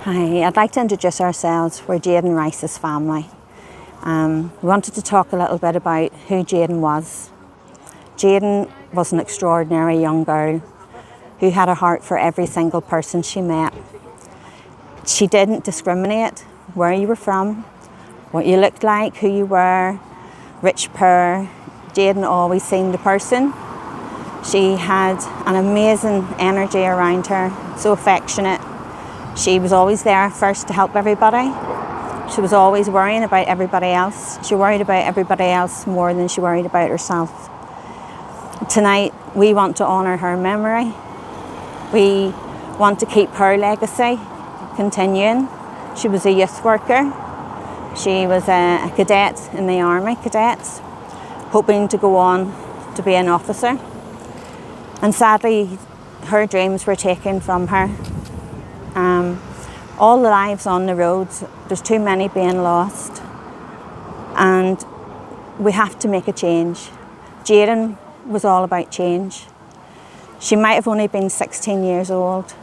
Hi, I'd like to introduce ourselves. We're Jaidyn Rice's family. We wanted to talk a little bit about who Jaidyn was. Jaidyn was an extraordinary young girl who had a heart for every single person she met. She didn't discriminate where you were from, what you looked like, who you were, rich, poor. Jaidyn always seemed a person. She had an amazing energy around her, so affectionate. She was always there first to help everybody. She was always worrying about everybody else. She worried about everybody else more than she worried about herself. Tonight, we want to honour her memory. We want to keep her legacy continuing. She was a youth worker. She was a cadet in the Army, cadets, hoping to go on to be an officer. And sadly, her dreams were taken from her. All the lives on the roads, there's too many being lost, and we have to make a change. Jaidyn was all about change. She might have only been 16 years old,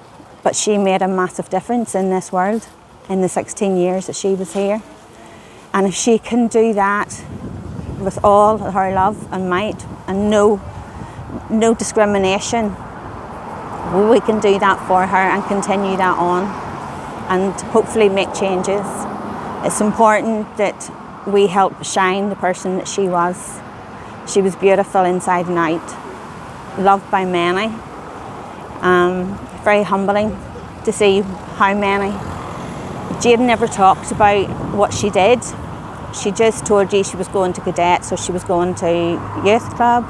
but she made a massive difference in this world in the 16 years that she was here. And if she can do that with all her love and might and no discrimination, we can do that for her and continue that on and hopefully make changes. It's important that we help shine the person that she was. She was beautiful inside and out, loved by many. Very humbling to see how many. Jaidyn never talked about what she did. She just told you she was going to cadet, so she was going to youth club.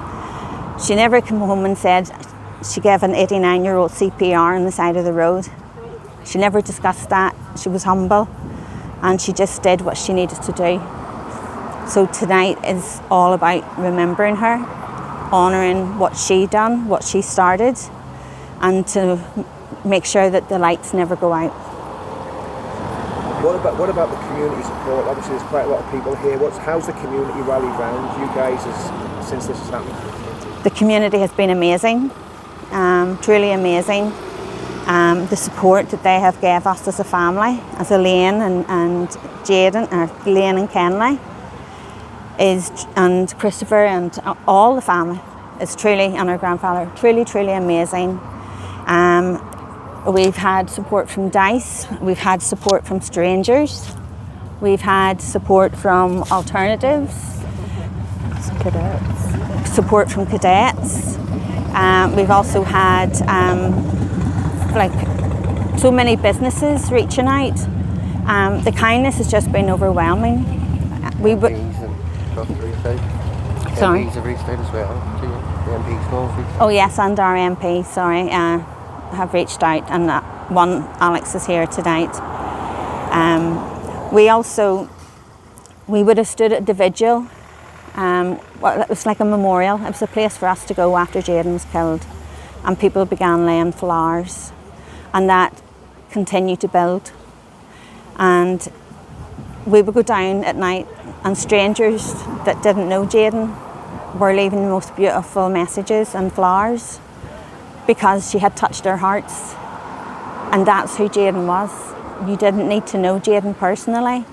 She never came home and said she gave an 89-year-old CPR on the side of the road. She never discussed that. She was humble and she just did what she needed to do. So tonight is all about remembering her, honouring what she done, what she started, and to make sure that the lights never go out. What about the community support? Obviously there's quite a lot of people here. How's the community rallied around you guys since this has happened? The community has been amazing, truly amazing. The support that they have gave us as a family, as Elaine and Jaden, or Elaine and Kenley, and Christopher and all the family is truly, and our grandfather, truly amazing. We've had support from DICE, we've had support from strangers, we've had support from alternatives, support from cadets. We've also had so many businesses reaching out. The kindness has just been overwhelming. Sorry. MPs have reached out as well. The MPs Oh yes, and our MP, have reached out, and one, Alex, is here tonight. We would have stood at the vigil. It was like a memorial. It was a place for us to go after Jaden was killed, and people began laying flowers, and that continued to build. And we would go down at night, and strangers that didn't know Jaden were leaving the most beautiful messages and flowers because she had touched their hearts. And that's who Jaden was. You didn't need to know Jaden personally,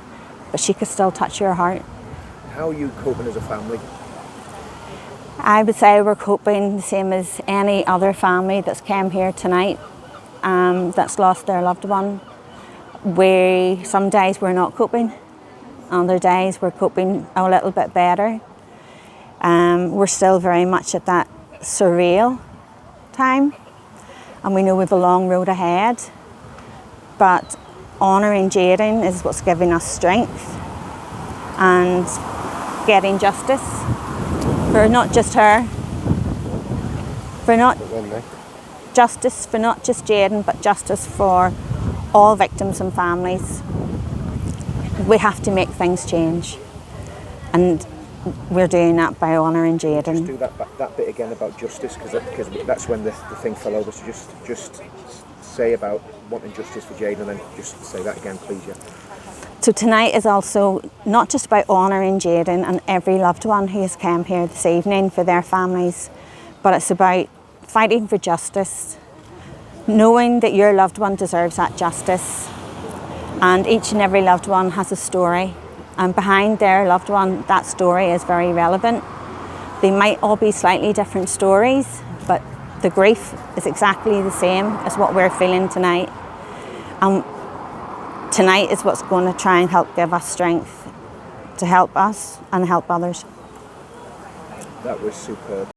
but she could still touch your heart. How are you coping as a family? I would say we're coping the same as any other family that's came here tonight, that's lost their loved one. Some days we're not coping, other days we're coping a little bit better. We're still very much at that surreal time, and we know we have a long road ahead, but honouring Jaden is what's giving us strength and getting justice for not just her, justice for not just Jaden, but justice for all victims and families. We have to make things change, and we're doing that by honouring Jaden. Just do that bit again about justice, because that's when the thing fell over. So just say about wanting justice for Jaden, and then just say that again, please. Yeah. So tonight is also not just about honouring Jaden and every loved one who has come here this evening for their families, but it's about fighting for justice, knowing that your loved one deserves that justice, And each and every loved one has a story. And behind their loved one, that story is very relevant. They might all be slightly different stories, but the grief is exactly the same as what we're feeling tonight. And tonight is what's going to try and help give us strength to help us and help others. That was superb.